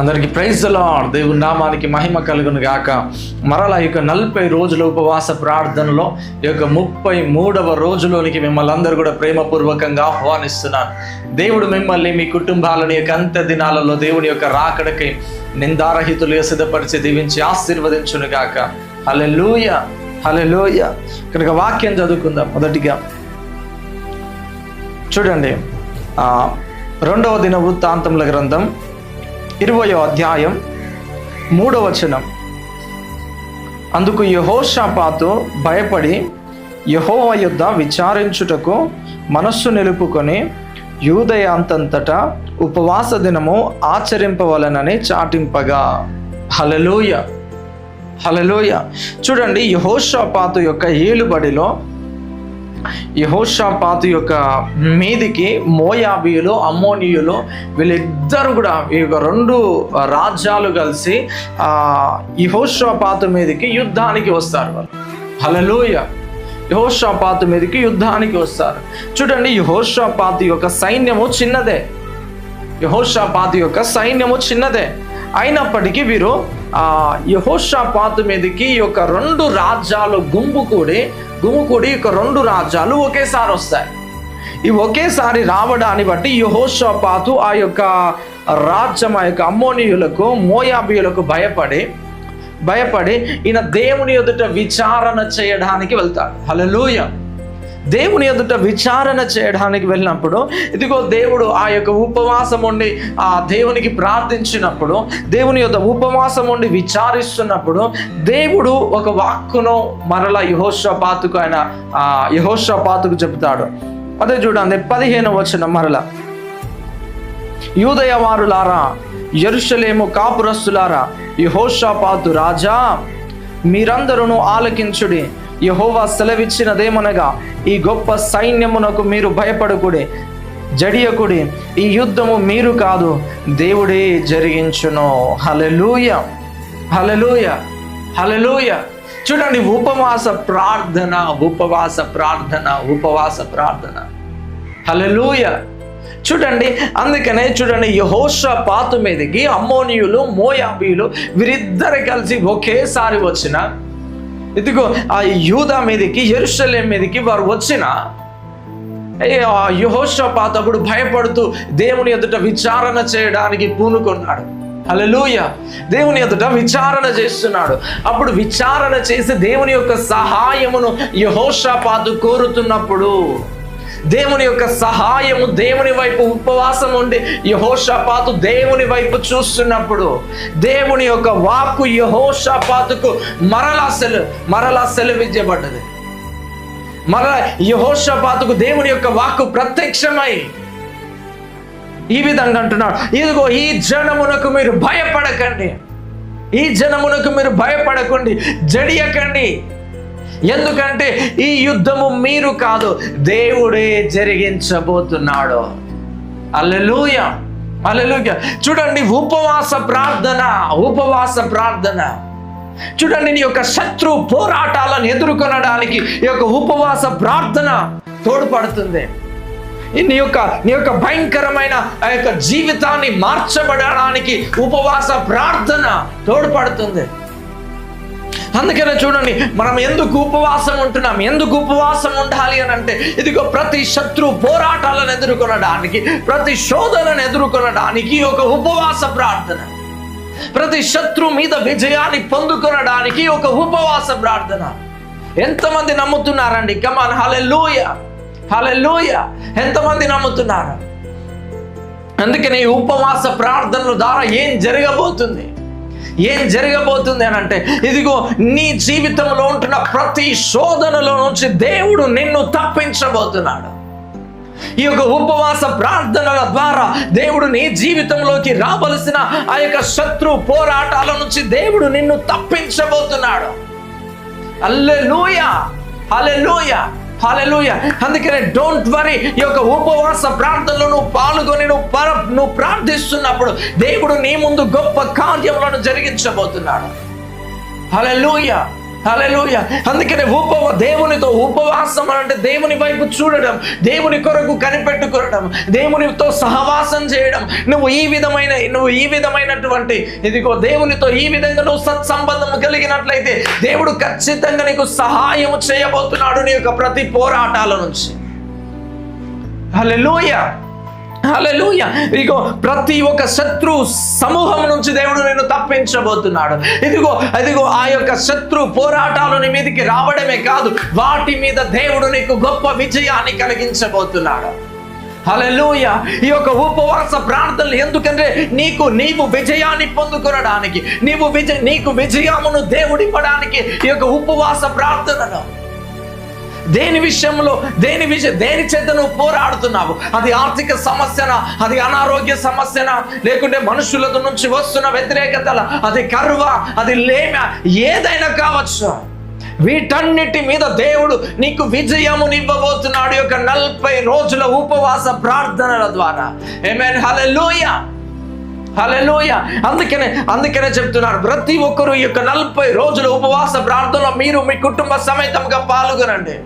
అందరికీ praise the lord. దేవుని నామానికి మహిమ కలుగును గాక. మరలా ఈ యొక్క 40 రోజుల ఉపవాస ప్రార్థనలో ఈ యొక్క 33వ రోజులోనికి మిమ్మల్ని అందరూ కూడా ప్రేమపూర్వకంగా ఆహ్వానిస్తున్నాను. దేవుడు మిమ్మల్ని, మీ కుటుంబాలను యొక్క అంత్య దినాలలో దేవుని యొక్క రాకడకై నిందారహితులుగా సిద్ధపరిచి దీవించి ఆశీర్వదించును గాక. హల్లెలూయా, హల్లెలూయా. కనుక వాక్యం చదువుకుందాం. మొదటిగా చూడండి, 2వ దిన వృత్తాంతముల గ్రంథం 20వ అధ్యాయం 3వ వచనం. అందుకు యెహోషాపాతు భయపడి యెహోవా యొద్ద విచారించుటకు మనస్సు నిలుపుకొని యూదయ అంతంతటా ఉపవాస దినము ఆచరింపవలనని చాటింపగా. హల్లెలూయా, హల్లెలూయా. చూడండి, యెహోషాపాతు యొక్క ఏలుబడిలో యెహోషాపాతు యొక్క మీదికి మోయాబీయులు, అమ్మోనీయులు వీళ్ళిద్దరు కూడా ఈ యొక్క 2 రాజ్యాలు కలిసి యెహోషాపాతు మీదకి యుద్ధానికి వస్తారు. వాళ్ళు హల్లెలూయా, యెహోషాపాతు మీదకి యుద్ధానికి వస్తారు. చూడండి, యెహోషాపాతు యొక్క సైన్యము చిన్నదే, యెహోషాపాతు యొక్క సైన్యము చిన్నదే. అయినప్పటికీ వీరు యెహోషాపాతు మీదకి ఈ యొక్క 2 రాజ్యాలు గుంపుకూడి ఈ యొక్క 2 రాజ్యాలు ఒకేసారి వస్తాయి. ఈ ఒకేసారి రావడాన్ని బట్టి యెహోషాపాతు ఆ యొక్క రాజ్యం, ఆ యొక్క అమ్మోనీయులకు, మోయాబీయులకు భయపడి ఈయన దేవుని ఎదుట విచారణ చేయడానికి వెళ్తాడు. హల్లెలూయా. దేవుని ఎదుట విచారణ చేయడానికి వెళ్ళినప్పుడు ఇదిగో దేవుడు ఆ యొక్క ఉపవాసం ఉండి ఆ దేవునికి ప్రార్థించినప్పుడు, దేవుని యొక్క ఉపవాసం ఉండి విచారిస్తున్నప్పుడు దేవుడు ఒక వాక్కును మరలా యెహోషాపాతుకు చెప్తాడు. అదే చూడండి, 15వ వచనం. మరలా, యూదయ వారులారా, యెరూషలేము కాపురస్తులారా, యెహోషాపాతు రాజా, మీరందరూ ఆలకించుడి. యెహోవా సెలవిచ్చినదేమనగా, ఈ గొప్ప సైన్యమునకు మీరు భయపడకుడి, జడియకుడి. ఈ యుద్ధము మీరు కాదు, దేవుడే జరిగించును. హల్లెలూయా, హల్లెలూయా, హల్లెలూయా. చూడండి, ఉపవాస ప్రార్థన. హల్లెలూయా. చూడండి, అందుకనే చూడండి, యెహోషాపాతు మీదకి అమ్మోనీయులు, మోయాబీయులు వీరిద్దరు కలిసి ఒకేసారి వచ్చిన, ఇదిగో ఆ యూదా మీదకి, యెరూషలేం మీదకి వారు వచ్చిన యెహోషాపాతు అప్పుడు భయపడుతూ దేవుని ఎదుట విచారణ చేయడానికి పూనుకున్నాడు. హల్లెలూయా. దేవుని ఎదుట విచారణ చేస్తున్నాడు. అప్పుడు విచారణ చేసి దేవుని యొక్క సహాయమును యెహోషాపాతు కోరుతున్నప్పుడు, దేవుని యొక్క సహాయము, దేవుని వైపు ఉపవాసం ఉండి యెహోషాపాతు దేవుని వైపు చూస్తున్నప్పుడు దేవుని యొక్క వాక్కు యెహోషాపాతుకు మరలా సెలవిచ్చబడ్డది. మరలా యెహోషాపాతుకు దేవుని యొక్క వాక్కు ప్రత్యక్షమై ఈ విధంగా అంటున్నాడు, ఇదిగో ఈ జనమునకు మీరు భయపడకండి, జడియకండి. ఎందుకంటే ఈ యుద్ధము మీరు కాదు, దేవుడే జరిగించబోతున్నాడు. హల్లెలూయా, హల్లెలూయా. చూడండి, ఉపవాస ప్రార్థన. చూడండి, నీ యొక్క శత్రు పోరాటాలను ఎదుర్కొనడానికి ఈ యొక్క ఉపవాస ప్రార్థన తోడ్పడుతుంది. నీ యొక్క భయంకరమైన ఆ యొక్క జీవితాన్ని మార్చబడడానికి ఉపవాస ప్రార్థన తోడ్పడుతుంది. అందుకనే చూడండి, మనం ఎందుకు ఉపవాసం ఉంటున్నాం, ఎందుకు ఉపవాసం ఉండాలి అని అంటే, ఇదిగో ప్రతి శత్రు పోరాటాలను ఎదుర్కొనడానికి, ప్రతి శోధనను ఎదుర్కొనడానికి ఒక ఉపవాస ప్రార్థన, ప్రతి శత్రు మీద విజయాన్ని పొందుకొనడానికి ఒక ఉపవాస ప్రార్థన. ఎంతమంది నమ్ముతున్నారండి? కమాన్, హల్లెలూయా, హల్లెలూయా. ఎంతమంది నమ్ముతున్నారు? అందుకని ఈ ఉపవాస ప్రార్థనల ద్వారా ఏం జరగబోతుంది అని అంటే, ఇదిగో నీ జీవితంలో ఉంటున్న ప్రతి శోధనలో నుంచి దేవుడు నిన్ను తప్పించబోతున్నాడు. ఈ యొక్క ఉపవాస ప్రార్థనల ద్వారా దేవుడు నీ జీవితంలోకి రావలసిన ఆ యొక్క శత్రు పోరాటాల నుంచి దేవుడు నిన్ను తప్పించబోతున్నాడు. హల్లెలూయా, హల్లెలూయా, హల్లెలూయా. అందుకనే డోంట్ వరీ. ఈ యొక్క ఉపవాస ప్రార్థనలో నువ్వు పాల్గొని నువ్వు ప్రార్థిస్తున్నప్పుడు దేవుడు నీ ముందు గొప్ప కార్యములను జరిగించబోతున్నాడు. హల్లెలూయా, హల్లెలూయా. అందుకనే దేవునితో ఉపవాసం అంటే దేవుని వైపు చూడడం, దేవుని కొరకు కనిపెట్టుకోవడం, దేవునితో సహవాసం చేయడం. నువ్వు ఈ విధమైనటువంటి ఇదిగో దేవునితో ఈ విధంగా నువ్వు సత్సంబంధం కలిగినట్లయితే దేవుడు ఖచ్చితంగా నీకు సహాయం చేయబోతున్నాడు నీ యొక్క ప్రతి పోరాటాల నుంచి. హల్లెలూయా, హల్లెలూయా. ఇదిగో ప్రతి ఒక్క శత్రు సమూహం నుంచి దేవుడు నిన్ను తప్పించబోతున్నాడు. ఇదిగో ఆ యొక్క శత్రు పోరాటాలు నీ మీదకి రావడమే కాదు, వాటి మీద దేవుడు నీకు గొప్ప విజయాన్ని కలిగించబోతున్నాడు. హల్లెలూయా. ఈ యొక్క ఉపవాస ప్రార్థనలు ఎందుకంటే నీవు విజయాన్ని పొందుకొనడానికి, నీకు విజయమును దేవుడు ఇవ్వడానికి ఈ యొక్క ఉపవాస ప్రార్థనలు. దేని విషయంలో దేని చేత నువ్వు పోరాడుతున్నావు? అది ఆర్థిక సమస్యనా, అది అనారోగ్య సమస్యనా, లేకుంటే మనుషుల నుంచి వస్తున్న వ్యతిరేకతల, అది కరువ, అది లేమ, ఏదైనా కావచ్చు. వీటన్నిటి మీద దేవుడు నీకు విజయమునివ్వబోతున్నాడు ఈ యొక్క 40 రోజుల ఉపవాస ప్రార్థనల ద్వారా. ఆమేన్. హల్లెలూయా, హల్లెలూయా. అందుకనే చెప్తున్నాడు, ప్రతి ఒక్కరు ఈ యొక్క 40 రోజుల ఉపవాస ప్రార్థనలో మీరు మీ కుటుంబ సమేతంగా పాల్గొనండి.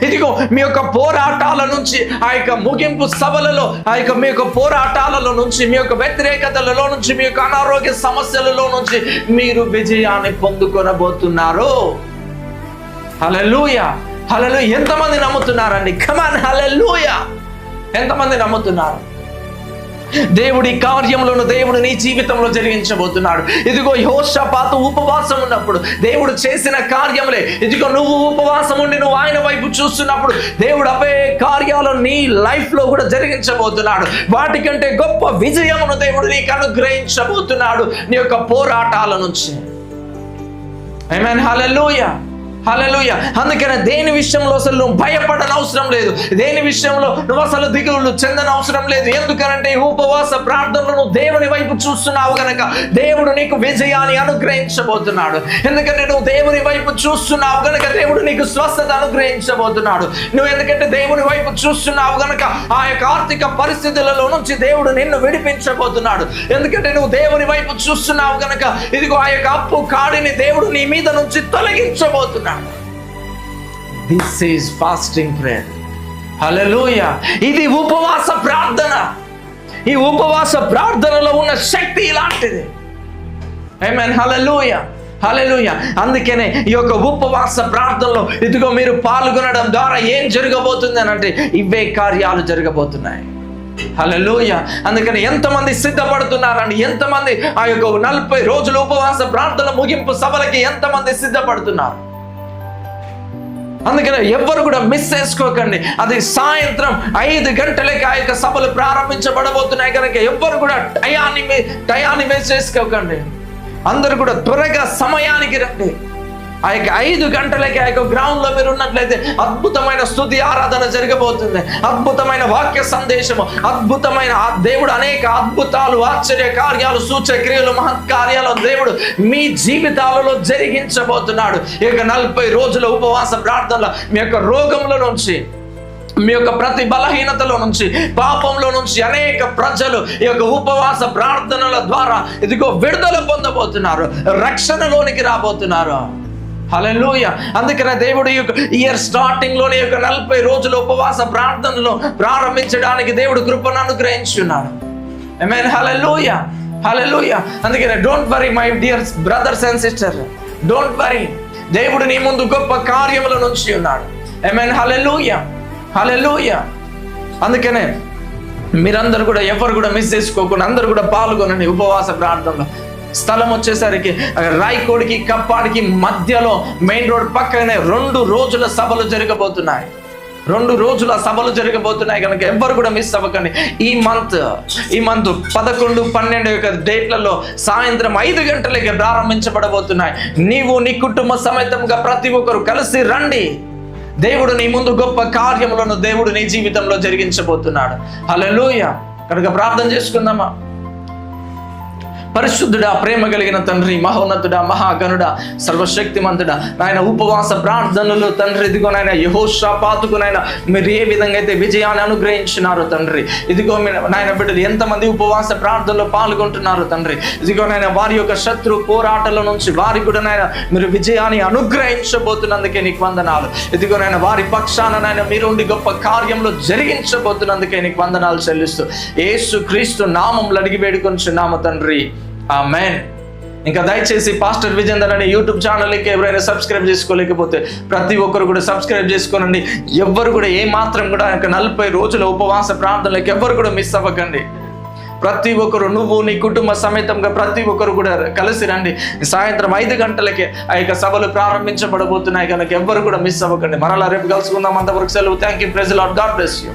ఇదిగో మీ యొక్క పోరాటాల నుంచి, ఆ యొక్క ముగింపు సభలలో, మీ యొక్క పోరాటాలలో నుంచి, మీ యొక్క వ్యతిరేకతలలో నుంచి, మీ యొక్క అనారోగ్య సమస్యలలో నుంచి మీరు విజయాన్ని పొందుకొనబోతున్నారు. హల్లెలూయా, హల్లెలూయా. ఎంతమంది నమ్ముతున్నారండి? కమాన్, హల్లెలూయా. ఎంతమంది నమ్ముతున్నారు? దేవుడి కార్యములను దేవుడు నీ జీవితంలో జరిగించబోతున్నాడు. ఇదిగో యెహోషాపాతు ఉపవాసం ఉన్నప్పుడు దేవుడు చేసిన కార్యములే, ఇదిగో నువ్వు ఉపవాసం ఉండి నువ్వు ఆయన వైపు చూస్తున్నప్పుడు దేవుడు అవే కార్యాలను నీ లైఫ్ లో కూడా జరిగించబోతున్నాడు. వాటికంటే గొప్ప విజయమును దేవుడు నీకు అనుగ్రహించబోతున్నాడు నీ యొక్క పోరాటాల నుంచి. ఆమేన్. హల్లెలూయా, హల్లెలూయా. అందుకనే దేని విషయంలో అసలు నువ్వు భయపడని అవసరం లేదు, దేని విషయంలో నువ్వు అసలు దిగులు చెందని అవసరం లేదు. ఎందుకనంటే ఈ ఉపవాస ప్రార్థనలు నువ్వు దేవుని వైపు చూస్తున్నావు కనుక దేవుడు నీకు విజయాన్ని అనుగ్రహించబోతున్నాడు. ఎందుకంటే నువ్వు దేవుని వైపు చూస్తున్నావు కనుక దేవుడు నీకు స్వస్థత అనుగ్రహించబోతున్నాడు. నువ్వు ఎందుకంటే దేవుని వైపు చూస్తున్నావు కనుక ఆ యొక్క ఆర్థిక పరిస్థితులలో నుంచి దేవుడు నిన్ను విడిపించబోతున్నాడు. ఎందుకంటే నువ్వు దేవుని వైపు చూస్తున్నావు కనుక ఇదిగో ఆ యొక్క అప్పు కాడిని దేవుడు నీ మీద నుంచి తొలగించబోతున్నాడు. This is fasting prayer. హల్లెలూయా. ఇది ఉపవాస ప్రార్థన. ఈ ఉపవాస ప్రార్థనలో ఉన్న శక్తి ఇలాంటిది. ఆమేన్. హల్లెలూయా, హల్లెలూయా. అందుకనే ఈ యొక్క ఉపవాస ప్రార్థనలో ఇదిగో మీరు పాల్గొనడం ద్వారా ఏం జరగబోతుంది అని అంటే ఇవే కార్యాలు జరగబోతున్నాయి. హల్లెలూయా. అందుకని ఎంతమంది సిద్ధపడుతున్నారండి? ఎంతమంది ఆ యొక్క 40 రోజుల ఉపవాస ప్రార్థన ముగింపు సభలకి ఎంతమంది సిద్ధపడుతున్నారు? అందుకనే ఎవ్వరు కూడా మిస్ చేసుకోకండి. అది సాయంత్రం 5 గంటలకి ఆ యొక్క సభలు ప్రారంభించబడబోతున్నాయి కనుక ఎవ్వరు కూడా టయాన్ని మిస్ చేసుకోకండి. అందరూ కూడా త్వరగా సమయానికి రండి. ఆ యొక్క 5 గంటలకి ఆ యొక్క గ్రౌండ్ లో మీరు ఉన్నట్లయితే అద్భుతమైన స్తుతి ఆరాధన జరగబోతుంది. అద్భుతమైన వాక్య సందేశము, అద్భుతమైన దేవుడు అనేక అద్భుతాలు, ఆశ్చర్య కార్యాలు, సూచక్రియలు, మహత్కార్యాలు దేవుడు మీ జీవితాలలో జరిగించబోతున్నాడు. ఈ యొక్క 40 రోజుల ఉపవాస ప్రార్థనలో మీ యొక్క రోగముల నుంచి, మీ యొక్క ప్రతి బలహీనతలో నుంచి, పాపంలో నుంచి అనేక ప్రజలు ఈ యొక్క ఉపవాస ప్రార్థనల ద్వారా ఇదిగో విడుదల పొందబోతున్నారు, రక్షణలోనికి రాబోతున్నారు. హల్లెలూయా. అందుకనే దేవుడు ఈ యొక్క ఇయర్ స్టార్టింగ్ లోని యొక్క 40 రోజుల ఉపవాస ప్రార్థనలు ప్రారంభించడానికి దేవుడు కృపను అనుగ్రహించున్నాడు. ఆమేన్. హల్లెలూయా, హల్లెలూయా. అందుకనే don't worry my dear brothers and sisters, don't worry. దేవుడు నీ ముందు గొప్ప కార్యముల నుంచి ఉన్నాడు. ఆమేన్. హల్లెలూయా, హల్లెలూయా. అందుకనే మీరందరూ కూడా ఎవరు కూడా మిస్ చేసుకోకుండా అందరూ కూడా పాల్గొనండి ఉపవాస ప్రార్థనలో. స్థలం వచ్చేసరికి రాయకోడికి కప్పాడికి మధ్యలో మెయిన్ రోడ్ పక్కనే 2 రోజుల సభలు జరగబోతున్నాయి. 2 రోజుల సభలు జరగబోతున్నాయి కనుక ఎవ్వరు కూడా మిస్ అవ్వకండి. ఈ మంత్ 11, 12 యొక్క డేట్లలో సాయంత్రం 5 గంటలకి ప్రారంభించబడబోతున్నాయి. నీవు నీ కుటుంబ సమేతంగా ప్రతి ఒక్కరు కలిసి రండి. దేవుడు నీ ముందు గొప్ప కార్యములను దేవుడు నీ జీవితంలో జరిగించబోతున్నాడు. హల్లెలూయా. కనుక ప్రార్థన చేసుకుందామా? పరిశుద్ధుడా, ప్రేమ కలిగిన తండ్రి, మహోన్నతుడా, మహాగణుడా, సర్వశక్తిమంతుడా, నాయన ఉపవాస ప్రార్థనలు తండ్రి, ఇదిగో నాయన యెహోషాపాతుకు నాయన మీరు ఏ విధంగా అయితే విజయాన్ని అనుగ్రహించినారో తండ్రి, ఇదిగో నాయన బిడ్డలు ఎంతమంది ఉపవాస ప్రార్థనలో పాల్గొంటున్నారు తండ్రి, ఇదిగో నాయన వారి యొక్క శత్రు పోరాటాల నుంచి వారికి కూడా నాయన మీరు విజయాన్ని అనుగ్రహించబోతున్నందుకే నీకు వందనాలు. ఇదిగో నాయన వారి పక్షాన నాయన మీరుండి గొప్ప కార్యంలో జరిగించబోతున్నందుకే నీకు వందనాలు చెల్లిస్తూ యేసు క్రీస్తు నామములో అడిగి వేడుకొనుచున్నాము తండ్రి, ఆమేన్. ఇంకా దయచేసి పాస్టర్ విజేందర్ అనే యూట్యూబ్ ఛానల్కి ఎవరైనా సబ్స్క్రైబ్ చేసుకోలేకపోతే ప్రతి ఒక్కరు కూడా సబ్స్క్రైబ్ చేసుకోనండి. ఎవ్వరు కూడా ఏ మాత్రం కూడా 40 రోజుల ఉపవాస ప్రార్థనలకు ఎవ్వరు కూడా మిస్ అవ్వకండి. ప్రతి ఒక్కరు, నువ్వు నీ కుటుంబ సమేతంగా ప్రతి ఒక్కరు కూడా కలిసి రండి. సాయంత్రం 5 గంటలకే ఆ యొక్క సభలు ప్రారంభించబడబోతున్నాయి కనుక ఎవ్వరు కూడా మిస్ అవ్వకండి. మరలా రేపు కలుసుకుందాం. అంతవరకు సెలవు. Thank you. Praise the Lord. God bless you.